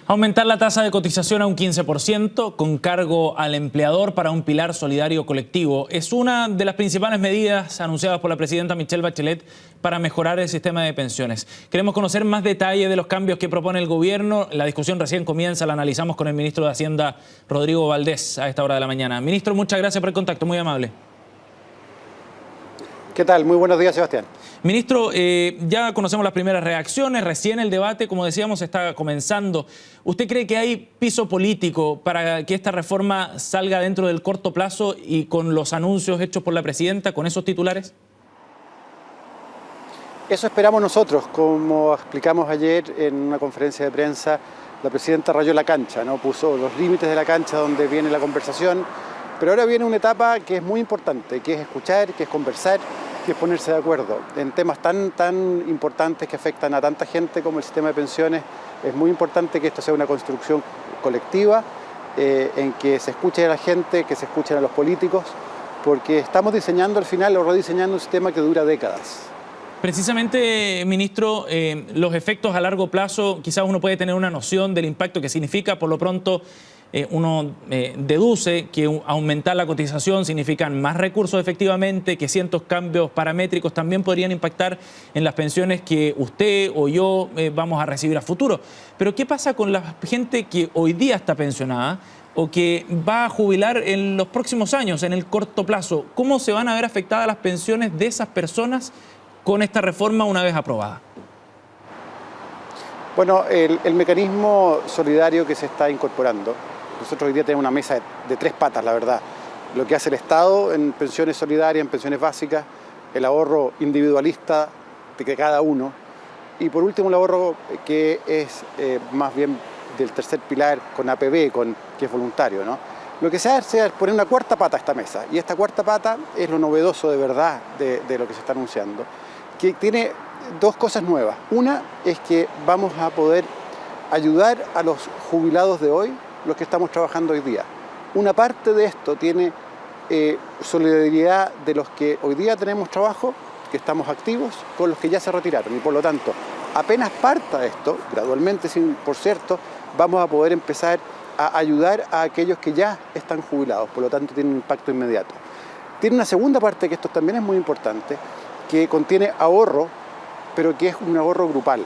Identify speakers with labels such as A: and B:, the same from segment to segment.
A: Aumentar la tasa de cotización a un 15% con cargo al empleador para un pilar solidario colectivo es una de las principales medidas anunciadas por la presidenta Michelle Bachelet para mejorar el sistema de pensiones. Queremos conocer más detalles de los cambios que propone el gobierno. La discusión recién comienza, la analizamos con el ministro de Hacienda, Rodrigo Valdés, a esta hora de la mañana. Ministro, muchas gracias por el contacto, muy amable.
B: ¿Qué tal? Muy buenos días, Sebastián.
A: Ministro, ya conocemos las primeras reacciones, recién el debate, como decíamos, está comenzando. ¿Usted cree que hay piso político para que esta reforma salga dentro del corto plazo y con los anuncios hechos por la presidenta, con esos titulares?
B: Eso esperamos nosotros. Como explicamos ayer en una conferencia de prensa, la presidenta rayó la cancha, ¿no? Puso los límites de la cancha donde viene la conversación, pero ahora viene una etapa que es muy importante, que es escuchar, que es conversar, que es ponerse de acuerdo en temas tan importantes que afectan a tanta gente como el sistema de pensiones. Es muy importante que esto sea una construcción colectiva, en que se escuche a la gente, que se escuchen a los políticos, porque estamos diseñando al final o rediseñando un sistema que dura décadas.
A: Precisamente, ministro, los efectos a largo plazo, quizás uno puede tener una noción del impacto que significa. Por lo pronto, uno deduce que aumentar la cotización significan más recursos efectivamente, que ciertos cambios paramétricos también podrían impactar en las pensiones que usted o yo vamos a recibir a futuro. Pero ¿qué pasa con la gente que hoy día está pensionada o que va a jubilar en los próximos años, en el corto plazo? ¿Cómo se van a ver afectadas las pensiones de esas personas con esta reforma una vez aprobada?
B: Bueno, el mecanismo solidario que se está incorporando, nosotros hoy día tenemos una mesa de 3 patas, la verdad. Lo que hace el Estado en pensiones solidarias, en pensiones básicas, el ahorro individualista de cada uno, y por último el ahorro que es más bien del tercer pilar con APB, que es voluntario, ¿no? Lo que se hace es poner una cuarta pata a esta mesa, y esta cuarta pata es lo novedoso de verdad de lo que se está anunciando, que tiene 2 cosas nuevas. Una es que vamos a poder ayudar a los jubilados de hoy, los que estamos trabajando hoy día. Una parte de esto tiene solidaridad de los que hoy día tenemos trabajo, que estamos activos, con los que ya se retiraron. Y por lo tanto, apenas parta esto, gradualmente, por cierto, vamos a poder empezar a ayudar a aquellos que ya están jubilados. Por lo tanto, tiene un impacto inmediato. Tiene una segunda parte, que esto también es muy importante, que contiene ahorro, pero que es un ahorro grupal.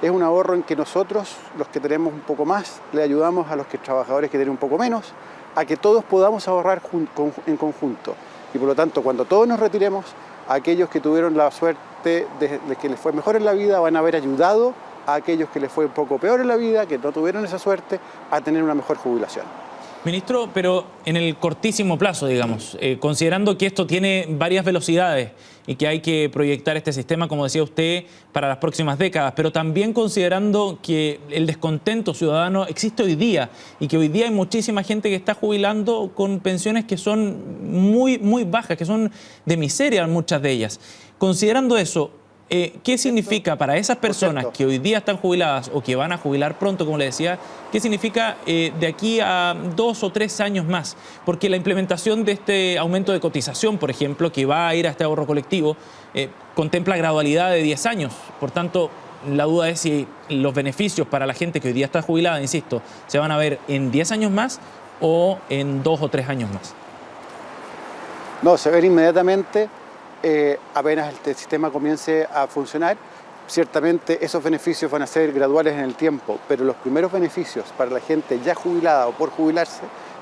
B: Es un ahorro en que nosotros, los que tenemos un poco más, le ayudamos a los trabajadores que tienen un poco menos, a que todos podamos ahorrar en conjunto. Y por lo tanto, cuando todos nos retiremos, aquellos que tuvieron la suerte de que les fue mejor en la vida van a haber ayudado a aquellos que les fue un poco peor en la vida, que no tuvieron esa suerte, a tener una mejor jubilación.
A: Ministro, pero en el cortísimo plazo, digamos, considerando que esto tiene varias velocidades y que hay que proyectar este sistema, como decía usted, para las próximas décadas, pero también considerando que el descontento ciudadano existe hoy día y que hoy día hay muchísima gente que está jubilando con pensiones que son muy bajas, que son de miseria muchas de ellas. Considerando eso, ¿qué significa para esas personas que hoy día están jubiladas o que van a jubilar pronto, como le decía, qué significa de aquí a 2 o 3 años más? Porque la implementación de este aumento de cotización, por ejemplo, que va a ir a este ahorro colectivo, contempla gradualidad de 10 años. Por tanto, la duda es si los beneficios para la gente que hoy día está jubilada, insisto, se van a ver en 10 años más o en 2 o 3 años más.
B: No, se ven inmediatamente. Apenas el sistema comience a funcionar, ciertamente esos beneficios van a ser graduales en el tiempo, pero los primeros beneficios para la gente ya jubilada o por jubilarse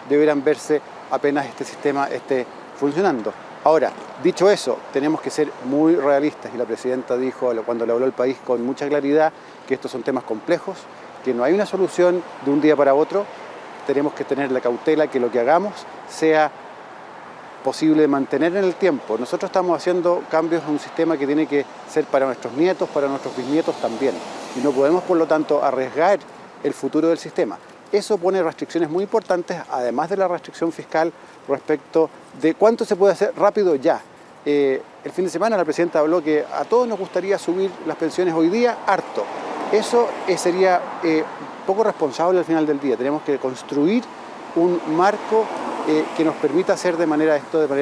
B: deberán verse apenas este sistema esté funcionando. Ahora, dicho eso, tenemos que ser muy realistas, y la presidenta dijo cuando le habló al país con mucha claridad que estos son temas complejos, que no hay una solución de un día para otro. Tenemos que tener la cautela que lo que hagamos sea posible de mantener en el tiempo. Nosotros estamos haciendo cambios en un sistema que tiene que ser para nuestros nietos, para nuestros bisnietos también. Y no podemos, por lo tanto, arriesgar el futuro del sistema. Eso pone restricciones muy importantes, además de la restricción fiscal respecto de cuánto se puede hacer rápido ya. El fin de semana la presidenta habló que a todos nos gustaría subir las pensiones hoy día harto. Eso sería poco responsable al final del día. Tenemos que construir un marco que nos permita hacer de manera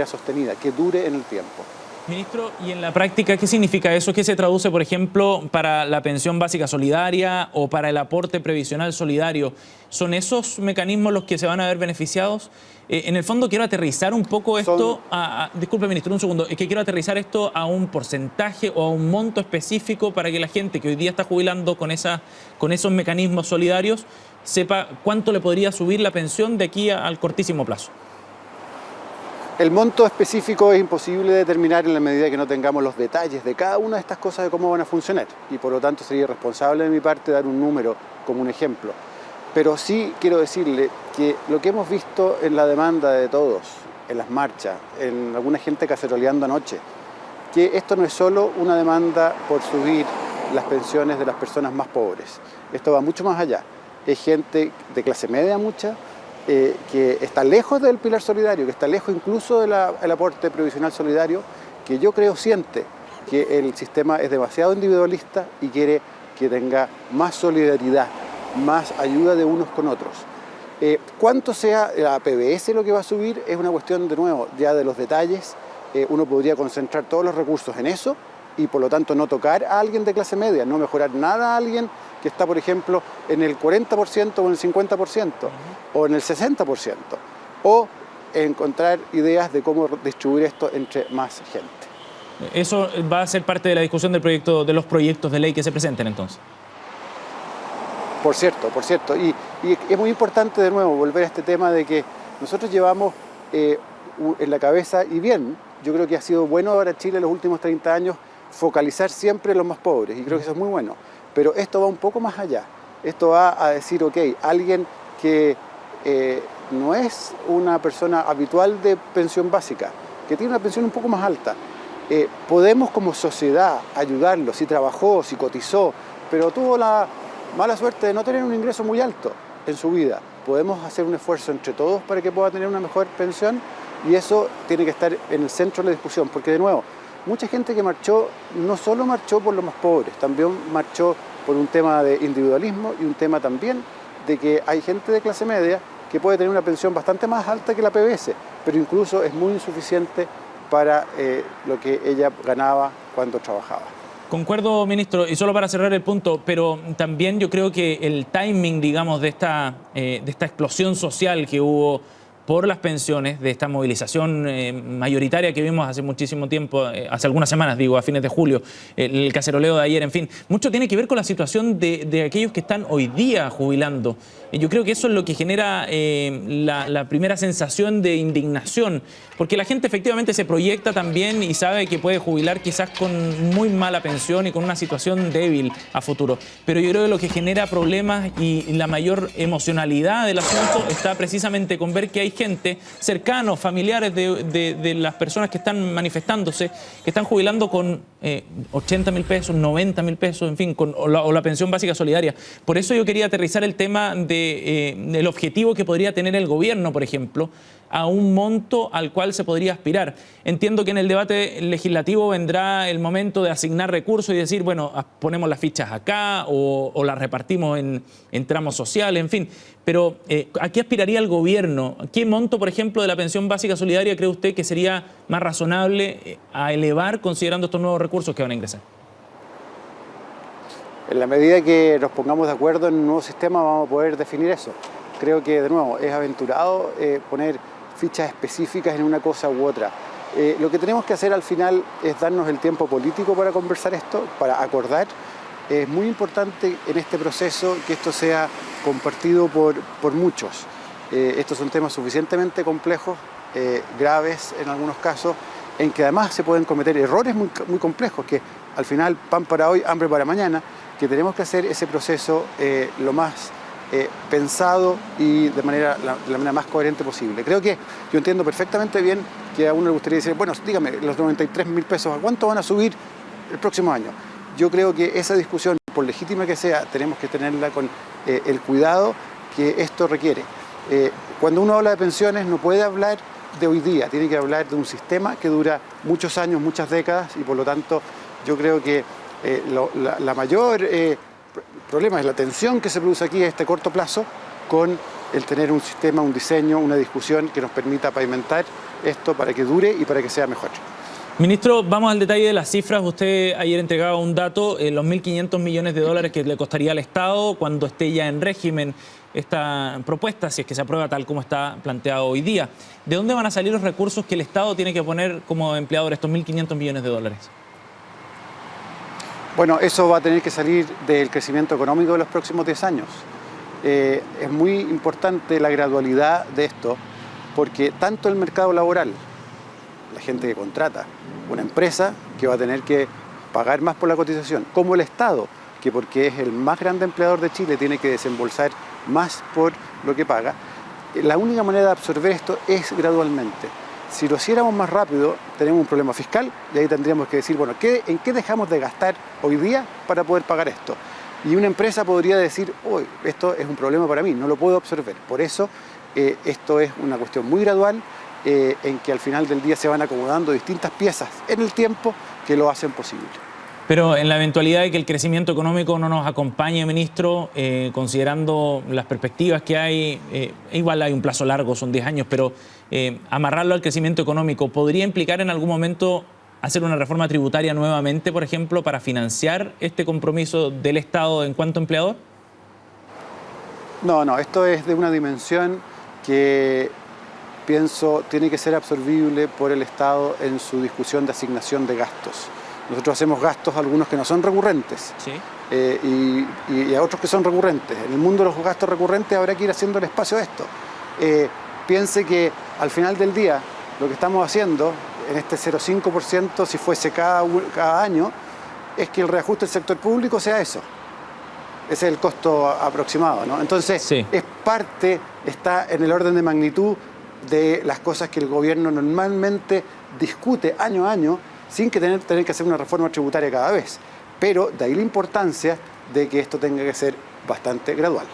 B: sostenida, que dure en el tiempo.
A: Ministro, y en la práctica, ¿qué significa eso? ¿Qué se traduce, por ejemplo, para la pensión básica solidaria o para el aporte previsional solidario? ¿Son esos mecanismos los que se van a ver beneficiados? En el fondo quiero aterrizar un poco esto disculpe, ministro, un segundo. Es que quiero aterrizar esto a un porcentaje o a un monto específico para que la gente que hoy día está jubilando con esos mecanismos solidarios sepa cuánto le podría subir la pensión de aquí al cortísimo plazo.
B: El monto específico es imposible de determinar en la medida que no tengamos los detalles de cada una de estas cosas de cómo van a funcionar, y por lo tanto sería irresponsable de mi parte dar un número como un ejemplo. Pero sí quiero decirle que lo que hemos visto en la demanda de todos, en las marchas, en alguna gente caceroleando anoche, que esto no es solo una demanda por subir las pensiones de las personas más pobres. Esto va mucho más allá. Es gente de clase media mucha, que está lejos del pilar solidario, que está lejos incluso del aporte previsional solidario, que yo creo siente que el sistema es demasiado individualista y quiere que tenga más solidaridad, más ayuda de unos con otros. Cuánto sea la PBS lo que va a subir es una cuestión, de nuevo, ya de los detalles. Uno podría concentrar todos los recursos en eso y por lo tanto no tocar a alguien de clase media, no mejorar nada a alguien que está, por ejemplo, en el 40% o en el 50% o en el 60%, o encontrar ideas de cómo distribuir esto entre más gente.
A: ¿Eso va a ser parte de la discusión del proyecto, de los proyectos de ley que se presenten entonces?
B: Por cierto. Y es muy importante de nuevo volver a este tema de que nosotros llevamos en la cabeza, y bien, yo creo que ha sido bueno para Chile en los últimos 30 años focalizar siempre en los más pobres, y creo que eso es muy bueno. Pero esto va un poco más allá. Esto va a decir, ok, alguien que no es una persona habitual de pensión básica, que tiene una pensión un poco más alta, podemos como sociedad ayudarlo, si trabajó, si cotizó, pero tuvo la mala suerte de no tener un ingreso muy alto en su vida. Podemos hacer un esfuerzo entre todos para que pueda tener una mejor pensión, y eso tiene que estar en el centro de la discusión, porque de nuevo, mucha gente que marchó no solo marchó por los más pobres, también marchó por un tema de individualismo y un tema también de que hay gente de clase media que puede tener una pensión bastante más alta que la PBS, pero incluso es muy insuficiente para lo que ella ganaba cuando trabajaba.
A: Concuerdo, ministro, y solo para cerrar el punto, pero también yo creo que el timing, digamos, de esta explosión social que hubo por las pensiones, de esta movilización mayoritaria que vimos hace muchísimo tiempo, hace algunas semanas, digo, a fines de julio, el caceroleo de ayer, en fin, mucho tiene que ver con la situación de aquellos que están hoy día jubilando. Yo creo que eso es lo que genera la primera sensación de indignación, porque la gente efectivamente se proyecta también y sabe que puede jubilar quizás con muy mala pensión y con una situación débil a futuro. Pero yo creo que lo que genera problemas y la mayor emocionalidad del asunto está precisamente con ver que hay gente cercanos, familiares de las personas que están manifestándose, que están jubilando con 80.000 pesos, 90.000 pesos, en fin, o la pensión básica solidaria. Por eso yo quería aterrizar el tema del objetivo que podría tener el gobierno, por ejemplo, a un monto al cual se podría aspirar. Entiendo que en el debate legislativo vendrá el momento de asignar recursos y decir, bueno, ponemos las fichas acá o las repartimos en tramos sociales, en fin. Pero ¿a qué aspiraría el gobierno? ¿Qué monto, por ejemplo, de la pensión básica solidaria cree usted que sería más razonable a elevar considerando estos nuevos recursos que van a ingresar?
B: En la medida que nos pongamos de acuerdo en un nuevo sistema vamos a poder definir eso. Creo que, de nuevo, es aventurado poner fichas específicas en una cosa u otra. Lo que tenemos que hacer al final es darnos el tiempo político para conversar esto, para acordar. Es muy importante en este proceso que esto sea compartido por muchos. Estos son temas suficientemente complejos, graves en algunos casos, en que además se pueden cometer errores muy complejos, que al final, pan para hoy, hambre para mañana, que tenemos que hacer ese proceso lo más pensado y de la manera más coherente posible. Creo que yo entiendo perfectamente bien que a uno le gustaría decir, bueno, dígame, los 93.000 pesos, ¿a cuánto van a subir el próximo año? Yo creo que esa discusión, por legítima que sea, tenemos que tenerla con el cuidado que esto requiere. Cuando uno habla de pensiones no puede hablar de hoy día, tiene que hablar de un sistema que dura muchos años, muchas décadas, y por lo tanto yo creo que la mayor problema es la tensión que se produce aquí a este corto plazo con el tener un sistema, un diseño, una discusión que nos permita pavimentar esto para que dure y para que sea mejor.
A: Ministro, vamos al detalle de las cifras. Usted ayer entregaba un dato, los 1.500 millones de dólares que le costaría al Estado cuando esté ya en régimen esta propuesta, si es que se aprueba tal como está planteado hoy día. ¿De dónde van a salir los recursos que el Estado tiene que poner como empleador, estos 1.500 millones de dólares?
B: Bueno, eso va a tener que salir del crecimiento económico de los próximos 10 años. Es muy importante la gradualidad de esto, porque tanto el mercado laboral, la gente que contrata, una empresa que va a tener que pagar más por la cotización, como el Estado, que porque es el más grande empleador de Chile tiene que desembolsar más por lo que paga. La única manera de absorber esto es gradualmente. Si lo hiciéramos más rápido, tenemos un problema fiscal y ahí tendríamos que decir, bueno, ¿en qué dejamos de gastar hoy día para poder pagar esto? Y una empresa podría decir, oh, esto es un problema para mí, no lo puedo absorber. Por eso, esto es una cuestión muy gradual, en que al final del día se van acomodando distintas piezas en el tiempo que lo hacen posible.
A: Pero en la eventualidad de que el crecimiento económico no nos acompañe, ministro, considerando las perspectivas que hay, igual hay un plazo largo, son 10 años, pero amarrarlo al crecimiento económico, ¿podría implicar en algún momento hacer una reforma tributaria nuevamente, por ejemplo, para financiar este compromiso del Estado en cuanto empleador?
B: No, esto es de una dimensión que pienso tiene que ser absorbible por el Estado en su discusión de asignación de gastos. Nosotros hacemos gastos, algunos que no son recurrentes,
A: ¿sí?
B: Y a otros que son recurrentes. En el mundo de los gastos recurrentes habrá que ir haciendo el espacio a esto. Piense que al final del día lo que estamos haciendo en este 0,5%, si fuese cada año, es que el reajuste del sector público sea eso. Ese es el costo aproximado, ¿no? Entonces,
A: sí,
B: es parte, está en el orden de magnitud de las cosas que el gobierno normalmente discute año a año sin que tener que hacer una reforma tributaria cada vez. Pero de ahí la importancia de que esto tenga que ser bastante gradual.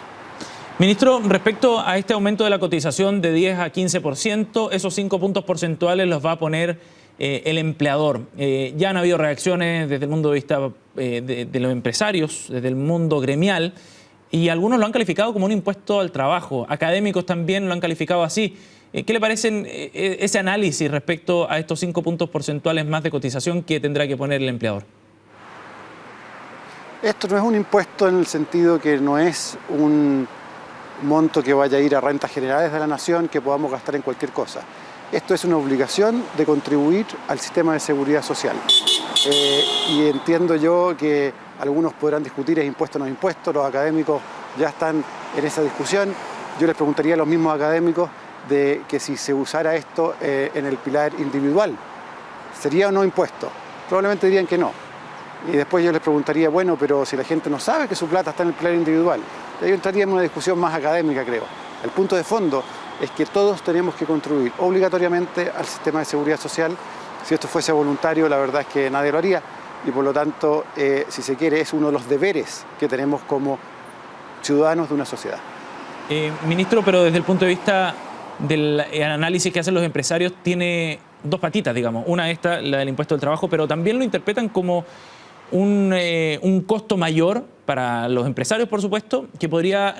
A: Ministro, respecto a este aumento de la cotización de 10 a 15%, esos 5 puntos porcentuales los va a poner el empleador. Ya han habido reacciones desde el punto de vista de los empresarios, desde el mundo gremial, y algunos lo han calificado como un impuesto al trabajo. Académicos también lo han calificado así. ¿Qué le parece ese análisis respecto a estos 5 puntos porcentuales más de cotización que tendrá que poner el empleador?
B: Esto no es un impuesto en el sentido que no es un monto que vaya a ir a rentas generales de la nación que podamos gastar en cualquier cosa. Esto es una obligación de contribuir al sistema de seguridad social. Y entiendo yo que algunos podrán discutir es impuesto o no es impuesto, los académicos ya están en esa discusión. Yo les preguntaría a los mismos académicos de que si se usara esto en el pilar individual, ¿sería o no impuesto? Probablemente dirían que no. Y después yo les preguntaría, bueno, pero si la gente no sabe que su plata está en el pilar individual, ahí entraría en una discusión más académica, creo. El punto de fondo es que todos tenemos que contribuir obligatoriamente al sistema de seguridad social. Si esto fuese voluntario, la verdad es que nadie lo haría. Y por lo tanto, si se quiere, es uno de los deberes que tenemos como ciudadanos de una sociedad.
A: Ministro, pero desde el punto de vista del análisis que hacen los empresarios, tiene dos patitas, digamos. Una esta, la del impuesto al trabajo, pero también lo interpretan como un costo mayor para los empresarios, por supuesto, que podría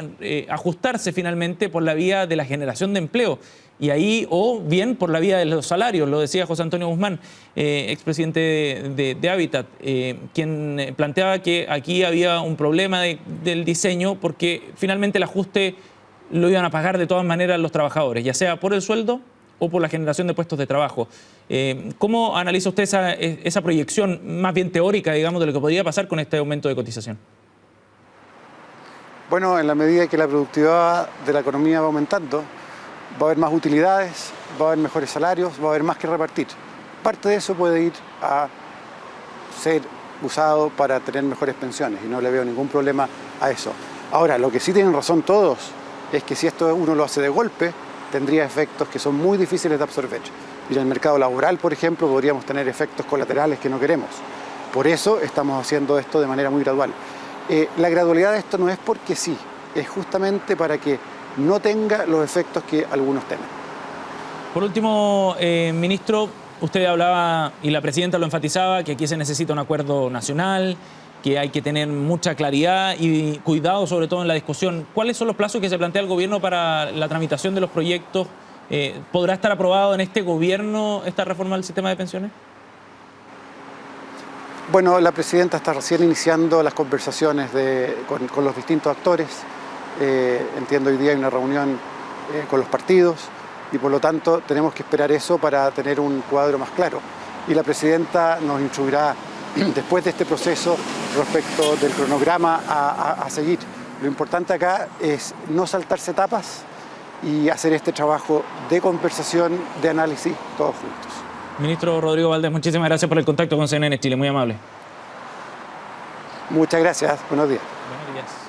A: ajustarse finalmente por la vía de la generación de empleo. Y ahí, o bien por la vía de los salarios, lo decía José Antonio Guzmán, expresidente de Hábitat, quien planteaba que aquí había un problema del diseño porque finalmente el ajuste lo iban a pagar de todas maneras los trabajadores, ya sea por el sueldo o por la generación de puestos de trabajo. ¿Cómo analiza usted esa proyección más bien teórica, digamos, de lo que podría pasar con este aumento de cotización?
B: Bueno, en la medida que la productividad de la economía va aumentando, va a haber más utilidades, va a haber mejores salarios, va a haber más que repartir. Parte de eso puede ir a ser usado para tener mejores pensiones y no le veo ningún problema a eso. Ahora, lo que sí tienen razón todos es que si esto uno lo hace de golpe, tendría efectos que son muy difíciles de absorber. Y en el mercado laboral, por ejemplo, podríamos tener efectos colaterales que no queremos. Por eso estamos haciendo esto de manera muy gradual. La gradualidad de esto no es porque sí, es justamente para que no tenga los efectos que algunos temen.
A: Por último, ministro, usted hablaba, y la presidenta lo enfatizaba, que aquí se necesita un acuerdo nacional, que hay que tener mucha claridad y cuidado sobre todo en la discusión. ¿Cuáles son los plazos que se plantea el gobierno para la tramitación de los proyectos? ¿Podrá estar aprobado en este gobierno esta reforma del sistema de pensiones?
B: Bueno, la presidenta está recién iniciando las conversaciones con los distintos actores. Entiendo hoy día hay una reunión con los partidos y por lo tanto tenemos que esperar eso para tener un cuadro más claro. Y la presidenta nos instruirá después de este proceso respecto del cronograma a seguir. Lo importante acá es no saltarse etapas y hacer este trabajo de conversación, de análisis, todos juntos.
A: Ministro Rodrigo Valdés, muchísimas gracias por el contacto con CNN Chile, muy amable.
B: Muchas gracias, buenos días.
A: Buenos días.